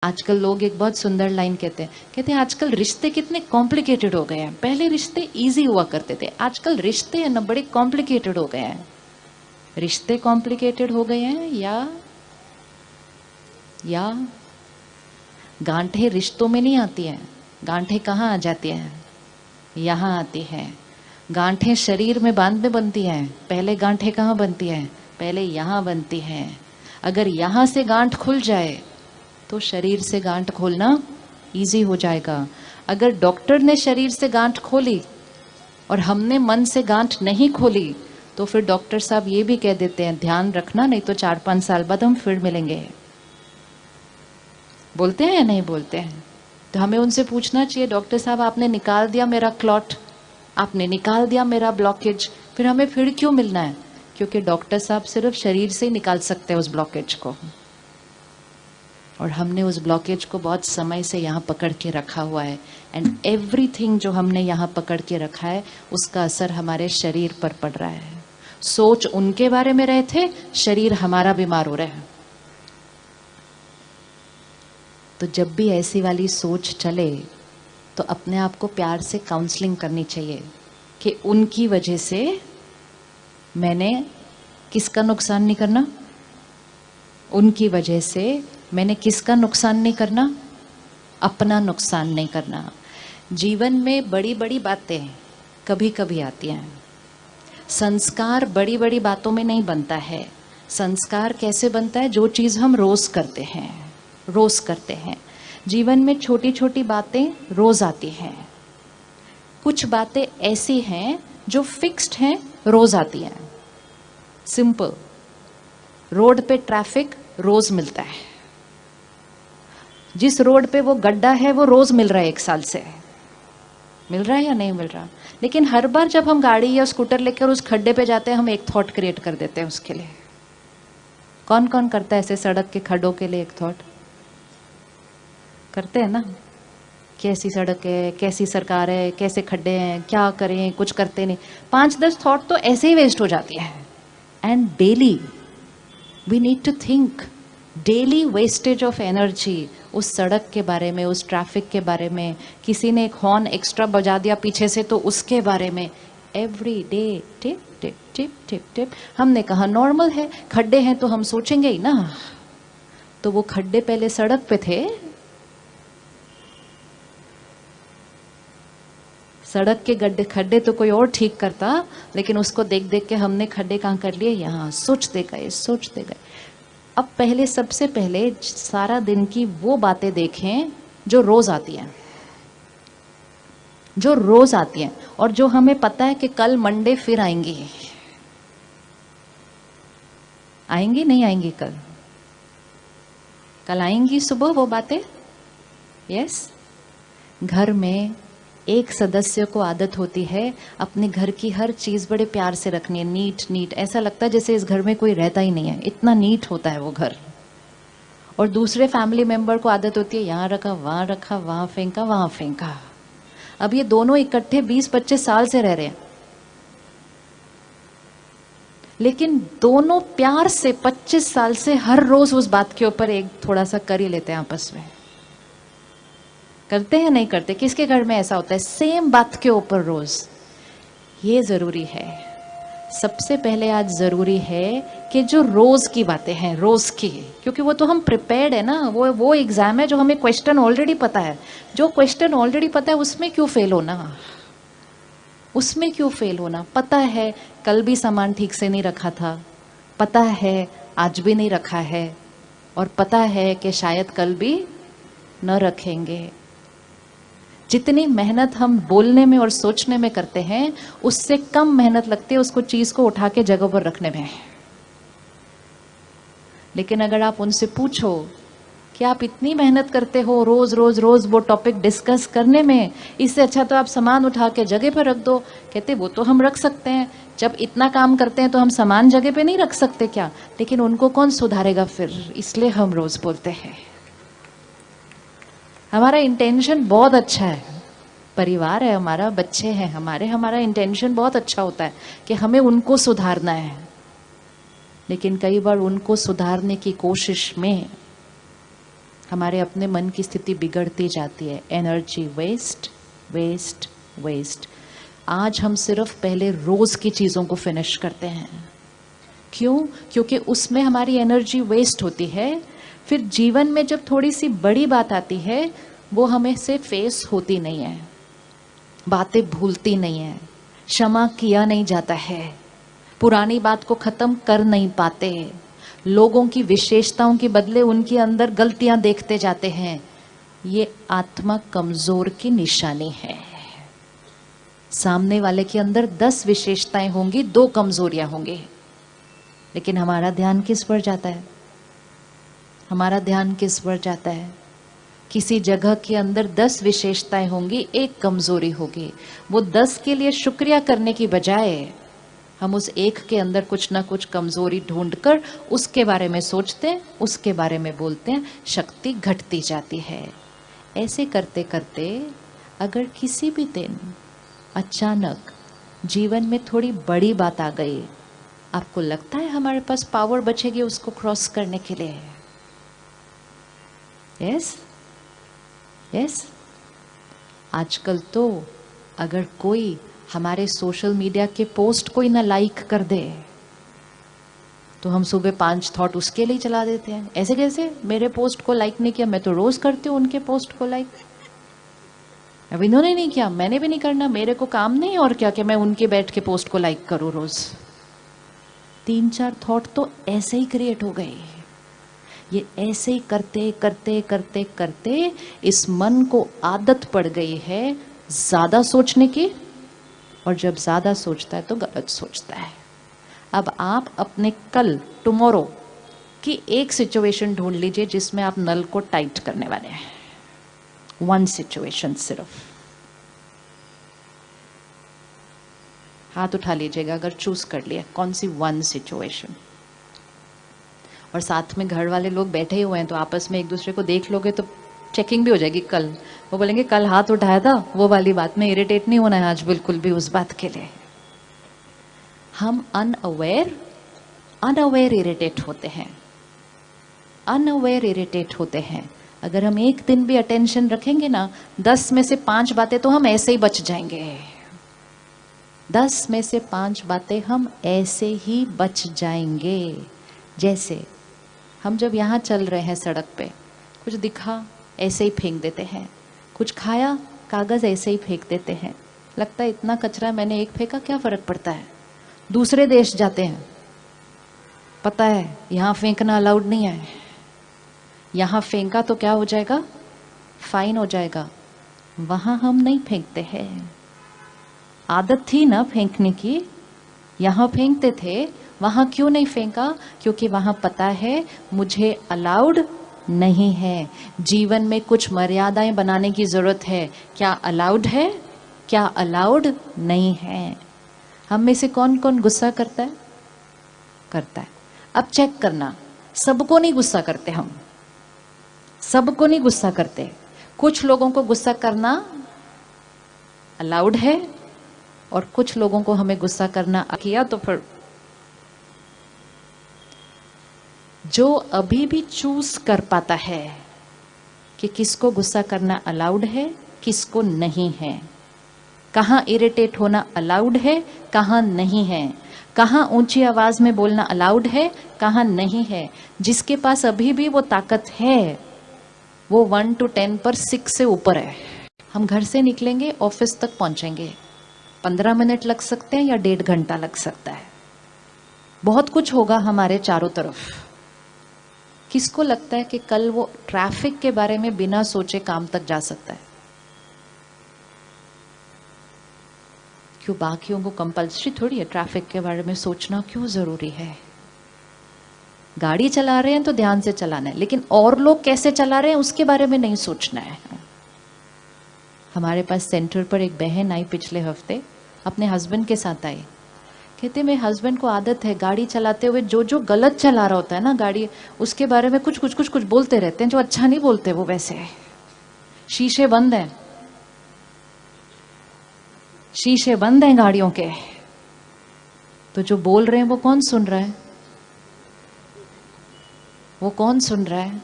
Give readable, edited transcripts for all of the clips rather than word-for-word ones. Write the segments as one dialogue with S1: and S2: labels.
S1: आजकल लोग एक बहुत सुंदर लाइन कहते हैं आजकल रिश्ते कितने कॉम्प्लिकेटेड हो गए हैं। पहले रिश्ते इजी हुआ करते थे, आजकल रिश्ते हैं ना बड़े कॉम्प्लिकेटेड हो गए हैं। रिश्ते कॉम्प्लिकेटेड हो गए हैं या गांठें रिश्तों में नहीं आती हैं। गांठें कहाँ आ जाती हैं? यहाँ आती हैं। गांठें शरीर में बाद में बनती हैं, पहले गांठें कहाँ बनती हैं? पहले यहाँ बनती हैं। अगर यहाँ से गांठ खुल जाए तो शरीर से गांठ खोलना इजी हो जाएगा। अगर डॉक्टर ने शरीर से गांठ खोली और हमने मन से गांठ नहीं खोली तो फिर डॉक्टर साहब ये भी कह देते हैं ध्यान रखना, नहीं तो 4-5 साल बाद हम फिर मिलेंगे। बोलते हैं या नहीं बोलते हैं? तो हमें उनसे पूछना चाहिए, डॉक्टर साहब आपने निकाल दिया मेरा क्लॉट, आपने निकाल दिया मेरा ब्लॉकेज, फिर हमें फिर क्यों मिलना है? क्योंकि डॉक्टर साहब सिर्फ शरीर से ही निकाल सकते हैं उस ब्लॉकेज को, और हमने उस ब्लॉकेज को बहुत समय से यहाँ पकड़ के रखा हुआ है। एंड एवरीथिंग जो हमने यहाँ पकड़ के रखा है उसका असर हमारे शरीर पर पड़ रहा है। सोच उनके बारे में रहे थे, शरीर हमारा बीमार हो रहा है। तो जब भी ऐसी वाली सोच चले तो अपने आप को प्यार से काउंसलिंग करनी चाहिए कि उनकी वजह से मैंने किसका नुकसान नहीं करना, उनकी वजह से मैंने किसका नुकसान नहीं करना, अपना नुकसान नहीं करना। जीवन में बड़ी बड़ी बातें कभी कभी आती हैं। संस्कार बड़ी बड़ी बातों में नहीं बनता है। संस्कार कैसे बनता है? जो चीज़ हम रोज करते हैं। जीवन में छोटी छोटी बातें रोज आती हैं। कुछ बातें ऐसी हैं जो फिक्स्ड हैं, रोज आती हैं। सिंपल, रोड पे ट्रैफिक रोज मिलता है। जिस रोड पे वो गड्ढा है वो रोज मिल रहा है, 1 साल से मिल रहा है या नहीं मिल रहा? लेकिन हर बार जब हम गाड़ी या स्कूटर लेकर उस खड्डे पे जाते हैं हम एक थॉट क्रिएट कर देते हैं उसके लिए। कौन कौन करता है ऐसे सड़क के खड्डों के लिए एक थॉट करते हैं ना? कैसी सड़क है, कैसी सरकार है, कैसे खड्डे हैं, क्या करें, कुछ करते नहीं। 5-10 थॉट तो ऐसे ही वेस्ट हो जाती है। And daily we need to think, daily wastage of energy उस सड़क के बारे में, उस ट्रैफिक के बारे में, किसी ने एक हॉर्न एक्स्ट्रा बजा दिया पीछे से तो उसके बारे में। Every day tip tip tip tip tip. हमने कहा नॉर्मल है, खड्डे हैं तो हम सोचेंगे ही ना। तो वो खड्डे पहले सड़क पे थे, सड़क के गड्ढे खड्डे तो कोई और ठीक करता, लेकिन उसको देख देख के हमने खड्डे कहाँ कर लिए? यहाँ। सोचते गए। अब पहले, सबसे पहले सारा दिन की वो बातें देखें जो रोज आती हैं, और जो हमें पता है कि कल मंडे फिर आएंगी नहीं आएंगी? कल आएंगी सुबह वो बातें। यस। घर में एक सदस्य को आदत होती है अपने घर की हर चीज बड़े प्यार से रखनी है, नीट। ऐसा लगता है जैसे इस घर में कोई रहता ही नहीं है, इतना नीट होता है वो घर। और दूसरे फैमिली मेंबर को आदत होती है यहाँ रखा, वहां फेंका। अब ये दोनों इकट्ठे 20-25 साल से रह रहे हैं, लेकिन दोनों प्यार से 25 साल से हर रोज उस बात के ऊपर एक थोड़ा सा कर ही लेते हैं आपस में। करते हैं नहीं करते? किसके घर में ऐसा होता है? सेम बात के ऊपर रोज। ये जरूरी है। सबसे पहले आज जरूरी है कि जो रोज की बातें हैं, रोज की, क्योंकि वो तो हम प्रिपेयर्ड है ना। वो एग्जाम है जो हमें क्वेश्चन ऑलरेडी पता है। जो क्वेश्चन ऑलरेडी पता है उसमें क्यों फेल होना? पता है कल भी सामान ठीक से नहीं रखा था, पता है आज भी नहीं रखा है, और पता है कि शायद कल भी न रखेंगे। जितनी मेहनत हम बोलने में और सोचने में करते हैं उससे कम मेहनत लगती है उसको, चीज को उठा के जगह पर रखने में। लेकिन अगर आप उनसे पूछो कि आप इतनी मेहनत करते हो रोज वो टॉपिक डिस्कस करने में, इससे अच्छा तो आप सामान उठा के जगह पर रख दो। कहते वो तो हम रख सकते हैं, जब इतना काम करते हैं तो हम सामान जगह पे नहीं रख सकते क्या? लेकिन उनको कौन सुधारेगा फिर? इसलिए हम रोज बोलते हैं। हमारा इंटेंशन बहुत अच्छा है, परिवार है हमारा, बच्चे हैं हमारा इंटेंशन बहुत अच्छा होता है कि हमें उनको सुधारना है। लेकिन कई बार उनको सुधारने की कोशिश में हमारे अपने मन की स्थिति बिगड़ती जाती है। Energy waste waste waste. आज हम सिर्फ पहले रोज की चीजों को फिनिश करते हैं। क्यों? क्योंकि उसमें हमारी एनर्जी वेस्ट होती है। फिर जीवन में जब थोड़ी सी बड़ी बात आती है वो हमें से फेस होती नहीं है, बातें भूलती नहीं है, क्षमा किया नहीं जाता है, पुरानी बात को खत्म कर नहीं पाते, लोगों की विशेषताओं के बदले उनके अंदर गलतियां देखते जाते हैं। ये आत्मा कमजोर की निशानी है। सामने वाले के अंदर 10 विशेषताएं होंगी, 2 कमजोरियां होंगी, लेकिन हमारा ध्यान किस पर जाता है? हमारा ध्यान किस पर जाता है? किसी जगह के अंदर 10 विशेषताएं होंगी, 1 कमजोरी होगी। वो 10 के लिए शुक्रिया करने की बजाय हम उस एक के अंदर कुछ ना कुछ कमजोरी ढूंढकर उसके बारे में सोचते हैं, उसके बारे में बोलते हैं, शक्ति घटती जाती है। ऐसे करते करते अगर किसी भी दिन अचानक जीवन में थोड़ी बड़ी बात आ गई, आपको लगता है हमारे पास पावर बचेगी उसको क्रॉस करने के लिए? Yes yes. आजकल तो अगर कोई हमारे सोशल मीडिया के पोस्ट कोई ना लाइक कर दे तो हम सुबह 5 थॉट उसके लिए चला देते हैं। ऐसे कैसे मेरे पोस्ट को लाइक नहीं किया? मैं तो रोज करती हूँ उनके पोस्ट को लाइक। अब इन्होंने नहीं किया, मैंने भी नहीं करना, मेरे को काम नहीं और क्या कि मैं उनके बैठ के पोस्ट को लाइक करूँ रोज। 3-4 थॉट तो ऐसे ही क्रिएट हो गए। ये ऐसे ही करते करते करते करते इस मन को आदत पड़ गई है ज्यादा सोचने की, और जब ज्यादा सोचता है तो गलत सोचता है। अब आप अपने कल टुमारो की एक सिचुएशन ढूंढ लीजिए जिसमें आप नल को टाइट करने वाले हैं। 1 सिचुएशन सिर्फ। हाथ उठा लीजिएगा अगर चूज कर लिया कौन सी 1 सिचुएशन। और साथ में घर वाले लोग बैठे हुए हैं तो आपस में एक दूसरे को देख लोगे तो चेकिंग भी हो जाएगी। कल वो बोलेंगे कल हाथ उठाया था, वो वाली बात में इरिटेट नहीं होना है आज बिल्कुल भी उस बात के लिए। हम अनअवेयर इरिटेट होते हैं, अनअवेयर इरिटेट होते हैं। अगर हम एक दिन भी अटेंशन रखेंगे ना, 10 में से 5 बातें तो हम ऐसे ही बच जाएंगे। 10 में से 5 बातें हम ऐसे ही बच जाएंगे। जैसे हम जब यहाँ चल रहे हैं सड़क पे, कुछ दिखा ऐसे ही फेंक देते हैं, कुछ खाया कागज ऐसे ही फेंक देते हैं, लगता है इतना कचरा मैंने एक फेंका क्या फर्क पड़ता है। दूसरे देश जाते हैं, पता है यहाँ फेंकना अलाउड नहीं है, यहाँ फेंका तो क्या हो जाएगा, फाइन हो जाएगा। वहां हम नहीं फेंकते हैं, आदत थी ना फेंकने की, यहाँ फेंकते थे। वहां क्यों नहीं फेंका? क्योंकि वहां पता है मुझे अलाउड नहीं है। जीवन में कुछ मर्यादाएं बनाने की जरूरत है। क्या अलाउड है, क्या अलाउड नहीं है। हम में से कौन कौन गुस्सा करता है? करता है। अब चेक करना, सबको नहीं गुस्सा करते हम, सबको नहीं गुस्सा करते। कुछ लोगों को गुस्सा करना अलाउड है और कुछ लोगों को हमें गुस्सा करना किया तो फिर जो अभी भी चूज कर पाता है कि किसको गुस्सा करना अलाउड है, किसको नहीं है, कहाँ इरिटेट होना अलाउड है, कहाँ नहीं है, कहाँ ऊंची आवाज में बोलना अलाउड है, कहाँ नहीं है। जिसके पास अभी भी वो ताकत है वो 1 to 10 पर 6 से ऊपर है। हम घर से निकलेंगे, ऑफिस तक पहुंचेंगे, 15 मिनट लग सकते हैं या 1.5 घंटा लग सकता है। बहुत कुछ होगा हमारे चारों तरफ। किसको लगता है कि कल वो ट्रैफिक के बारे में बिना सोचे काम तक जा सकता है? क्यों? बाकियों को कंपल्सरी थोड़ी है ट्रैफिक के बारे में सोचना, क्यों जरूरी है? गाड़ी चला रहे हैं तो ध्यान से चलाना है, लेकिन और लोग कैसे चला रहे हैं उसके बारे में नहीं सोचना है। हमारे पास सेंटर पर एक बहन आई पिछले हफ्ते, अपने हस्बैंड के साथ आई। कहते मेरे हस्बैंड को आदत है गाड़ी चलाते हुए जो जो गलत चला रहा होता है ना गाड़ी, उसके बारे में कुछ बोलते रहते हैं, जो अच्छा नहीं बोलते वो वैसे। शीशे बंद हैं, शीशे बंद हैं गाड़ियों के, तो जो बोल रहे हैं वो कौन सुन रहा है? वो कौन सुन रहा है?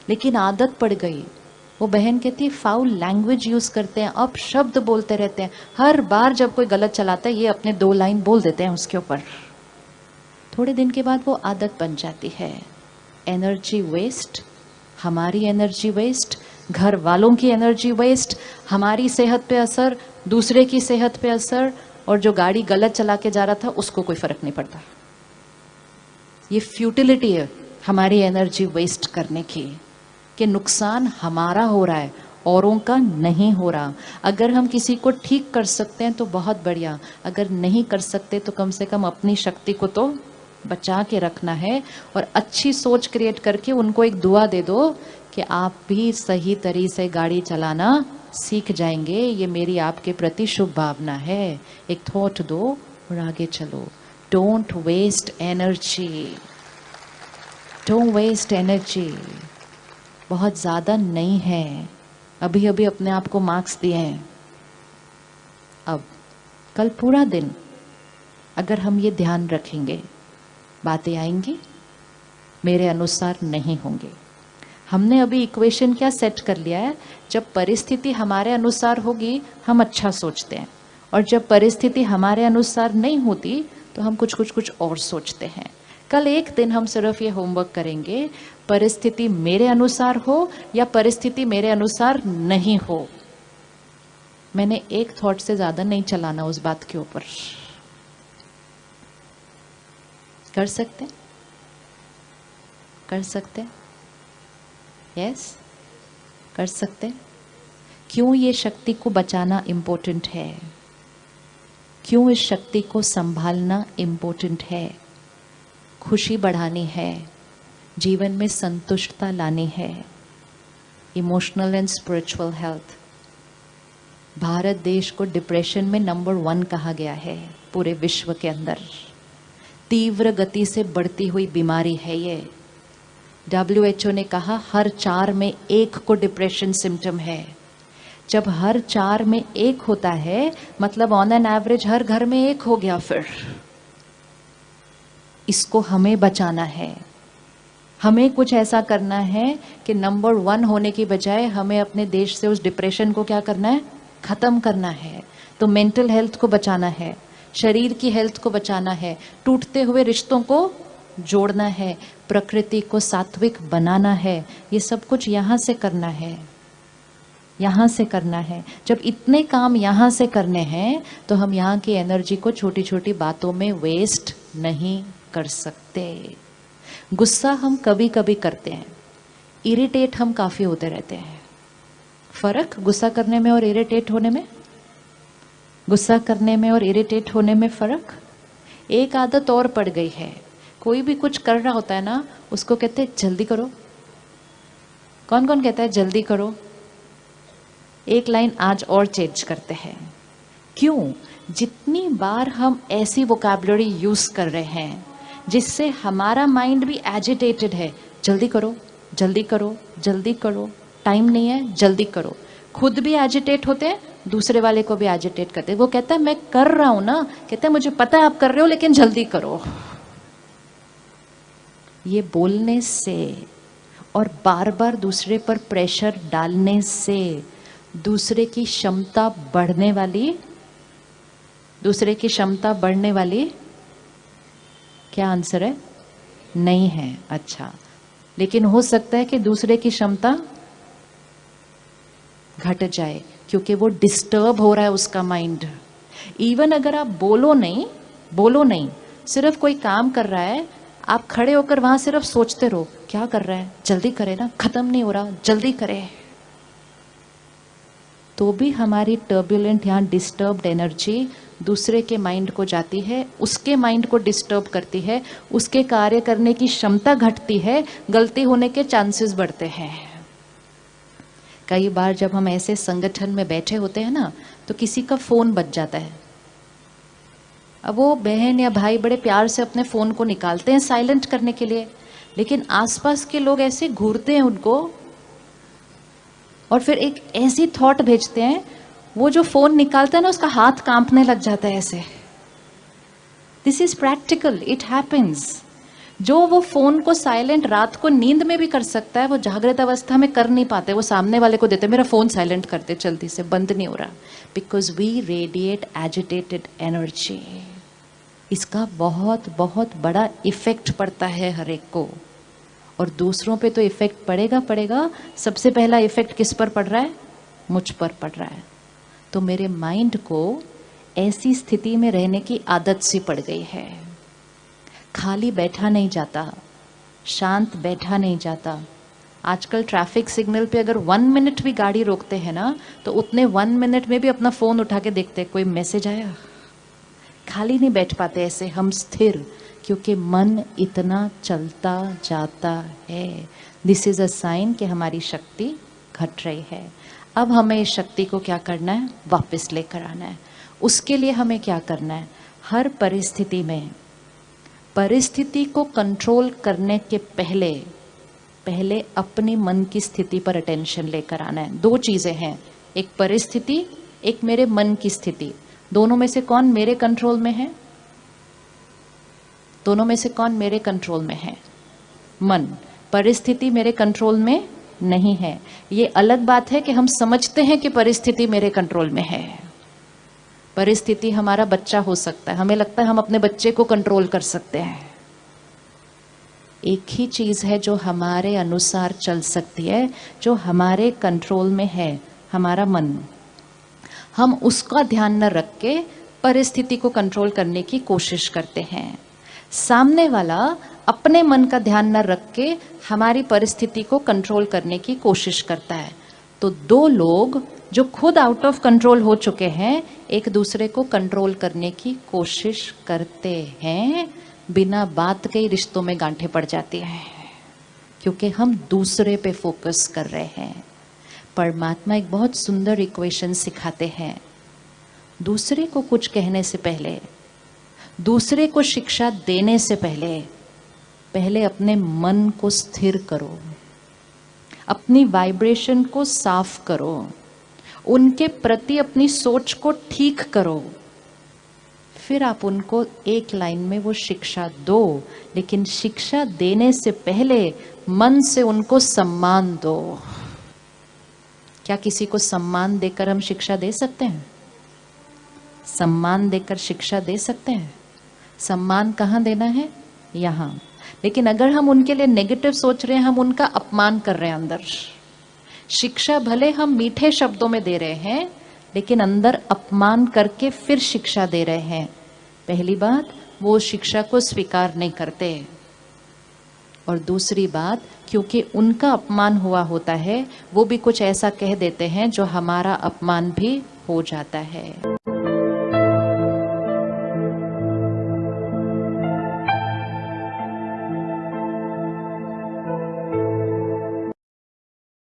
S1: लेकिन आदत पड़ गई। वो बहन कहती है फाउल लैंग्वेज यूज करते हैं, अब शब्द बोलते रहते हैं, हर बार जब कोई गलत चलाता है ये अपने 2 लाइन बोल देते हैं उसके ऊपर। थोड़े दिन के बाद वो आदत बन जाती है। एनर्जी वेस्ट, हमारी एनर्जी वेस्ट, घर वालों की एनर्जी वेस्ट, हमारी सेहत पे असर, दूसरे की सेहत पे असर, और जो गाड़ी गलत चला के जा रहा था उसको कोई फर्क नहीं पड़ता। ये फ्यूटिलिटी है हमारी एनर्जी वेस्ट करने की, कि नुकसान हमारा हो रहा है, औरों का नहीं हो रहा। अगर हम किसी को ठीक कर सकते हैं तो बहुत बढ़िया, अगर नहीं कर सकते तो कम से कम अपनी शक्ति को तो बचा के रखना है। और अच्छी सोच क्रिएट करके उनको एक दुआ दे दो कि आप भी सही तरीके से गाड़ी चलाना सीख जाएंगे, ये मेरी आपके प्रति शुभ भावना है। एक थॉट दो और आगे चलो। Don't waste energy, don't waste energy. बहुत ज़्यादा नहीं है, अभी अभी अपने आप को मार्क्स दिए हैं। अब कल पूरा दिन अगर हम ये ध्यान रखेंगे, बातें आएंगी, मेरे अनुसार नहीं होंगे। हमने अभी इक्वेशन क्या सेट कर लिया है, जब परिस्थिति हमारे अनुसार होगी हम अच्छा सोचते हैं, और जब परिस्थिति हमारे अनुसार नहीं होती तो हम कुछ और सोचते हैं। कल एक दिन हम सिर्फ ये होमवर्क करेंगे, परिस्थिति मेरे अनुसार हो या परिस्थिति मेरे अनुसार नहीं हो। मैंने एक थॉट से ज्यादा नहीं चलाना उस बात के ऊपर। कर सकते, कर सकते, यस कर सकते। क्यों ये शक्ति को बचाना इम्पोर्टेंट है, क्यों इस शक्ति को संभालना इम्पोर्टेंट है। खुशी बढ़ानी है, जीवन में संतुष्टता लानी है, emotional and spiritual health. Bharat देश को डिप्रेशन में नंबर 1 कहा गया है पूरे विश्व के अंदर। तीव्र गति से बढ़ती हुई बीमारी है ये। WHO ने कहा हर 4 में 1 को डिप्रेशन सिम्टम है। जब हर 4 में 1 होता है मतलब ऑन एन एवरेज हर घर में 1 हो गया। फिर इसको हमें बचाना है, हमें कुछ ऐसा करना है कि नंबर 1 होने की बजाय हमें अपने देश से उस डिप्रेशन को क्या करना है, खत्म करना है। तो मेंटल हेल्थ को बचाना है, शरीर की हेल्थ को बचाना है, टूटते हुए रिश्तों को जोड़ना है, प्रकृति को सात्विक बनाना है। ये सब कुछ यहाँ से करना है, यहाँ से करना है। जब इतने काम यहाँ से करने हैं तो हम यहाँ की एनर्जी को छोटी छोटी बातों में वेस्ट नहीं कर सकते। गुस्सा हम कभी कभी करते हैं, इरिटेट हम काफ़ी होते रहते हैं। फर्क गुस्सा करने में और इरिटेट होने में, गुस्सा करने में और इरिटेट होने में फर्क। एक आदत और पड़ गई है, कोई भी कुछ कर रहा होता है ना उसको कहते हैं जल्दी करो। कौन कौन कहता है जल्दी करो? एक लाइन आज और चेंज करते हैं। क्यों? जितनी बार हम ऐसी वोकैबुलरी यूज कर रहे हैं जिससे हमारा माइंड भी एजिटेटेड है, जल्दी करो जल्दी करो जल्दी करो, टाइम नहीं है जल्दी करो। खुद भी एजिटेट होते हैं, दूसरे वाले को भी एजिटेट करते हैं। वो कहता है मैं कर रहा हूं ना, कहते हैं मुझे पता है आप कर रहे हो लेकिन जल्दी करो। ये बोलने से और बार बार दूसरे पर प्रेशर डालने से दूसरे की क्षमता बढ़ने वाली, दूसरे की क्षमता बढ़ने वाली क्या आंसर है? नहीं है। अच्छा, लेकिन हो सकता है कि दूसरे की क्षमता घट जाए क्योंकि वो डिस्टर्ब हो रहा है उसका माइंड। इवन अगर आप बोलो नहीं, सिर्फ कोई काम कर रहा है, आप खड़े होकर वहां सिर्फ सोचते रहो क्या कर रहा है, जल्दी करे ना, खत्म नहीं हो रहा, जल्दी करे, तो भी हमारी टर्बुलेंट यहाँ डिस्टर्ब्ड एनर्जी दूसरे के माइंड को जाती है, उसके माइंड को डिस्टर्ब करती है, उसके कार्य करने की क्षमता घटती है, गलती होने के चांसेस बढ़ते हैं। कई बार जब हम ऐसे संगठन में बैठे होते हैं ना तो किसी का फोन बज जाता है। अब वो बहन या भाई बड़े प्यार से अपने फोन को निकालते हैं साइलेंट करने के लिए, लेकिन आसपास के लोग ऐसे घूरते हैं उनको और फिर एक ऐसी थॉट भेजते हैं, वो जो फोन निकालता है ना उसका हाथ कांपने लग जाता है ऐसे। This is practical, it happens. जो वो फोन को साइलेंट रात को नींद में भी कर सकता है, वो जागृत अवस्था में कर नहीं पाते। वो सामने वाले को देते, मेरा फोन साइलेंट करते, जल्दी से, बंद नहीं हो रहा, because we radiate agitated energy. इसका बहुत बहुत बड़ा इफेक्ट पड़ता है हर एक को, और दूसरों पे तो इफेक्ट पड़ेगा पड़ेगा। सबसे पहला इफेक्ट किस पर पड़ रहा है? मुझ पर पड़ रहा है। तो मेरे माइंड को ऐसी स्थिति में रहने की आदत सी पड़ गई है, खाली बैठा नहीं जाता, शांत बैठा नहीं जाता। आजकल ट्रैफिक सिग्नल पे अगर 1 मिनट भी गाड़ी रोकते हैं ना, तो उतने 1 मिनट में भी अपना फोन उठा के देखते हैं कोई मैसेज आया। खाली नहीं बैठ पाते ऐसे हम स्थिर, क्योंकि मन इतना चलता जाता है। दिस इज अ साइन कि हमारी शक्ति घट रही है। अब हमें इस शक्ति को क्या करना है? वापस लेकर आना है। उसके लिए हमें क्या करना है? हर परिस्थिति में परिस्थिति को कंट्रोल करने के पहले अपनी मन की स्थिति पर अटेंशन लेकर आना है। 2 चीजें हैं, एक परिस्थिति, एक मेरे मन की स्थिति। दोनों में से कौन मेरे कंट्रोल में है? दोनों में से कौन मेरे कंट्रोल में है? मन। परिस्थिति मेरे कंट्रोल में नहीं है। ये अलग बात है कि हम समझते हैं कि परिस्थिति मेरे कंट्रोल में है। परिस्थिति हमारा बच्चा हो सकता है, हमें लगता है हम अपने बच्चे को कंट्रोल कर सकते हैं। एक ही चीज है जो हमारे अनुसार चल सकती है, जो हमारे कंट्रोल में है, हमारा मन। हम उसका ध्यान न रख के परिस्थिति को कंट्रोल करने की कोशिश करते हैं। सामने वाला अपने मन का ध्यान न रख के हमारी परिस्थिति को कंट्रोल करने की कोशिश करता है। तो 2 लोग जो खुद आउट ऑफ कंट्रोल हो चुके हैं, एक दूसरे को कंट्रोल करने की कोशिश करते हैं। बिना बात के ही रिश्तों में गांठें पड़ जाती हैं, क्योंकि हम दूसरे पे फोकस कर रहे हैं। परमात्मा एक बहुत सुंदर इक्वेशन सिखाते हैं। दूसरे को कुछ कहने से पहले, दूसरे को शिक्षा देने से पहले अपने मन को स्थिर करो, अपनी वाइब्रेशन को साफ करो, उनके प्रति अपनी सोच को ठीक करो, फिर आप उनको एक लाइन में वो शिक्षा दो। लेकिन शिक्षा देने से पहले मन से उनको सम्मान दो। क्या किसी को सम्मान देकर हम शिक्षा दे सकते हैं? सम्मान देकर शिक्षा दे सकते हैं? सम्मान कहाँ देना है? यहाँ। लेकिन अगर हम उनके लिए नेगेटिव सोच रहे हैं, हम उनका अपमान कर रहे हैं अंदर। शिक्षा भले हम मीठे शब्दों में दे रहे हैं, लेकिन अंदर अपमान करके फिर शिक्षा दे रहे हैं। पहली बात, वो शिक्षा को स्वीकार नहीं करते, और दूसरी बात, क्योंकि उनका अपमान हुआ होता है, वो भी कुछ ऐसा कह देते हैं जो हमारा अपमान भी हो जाता है।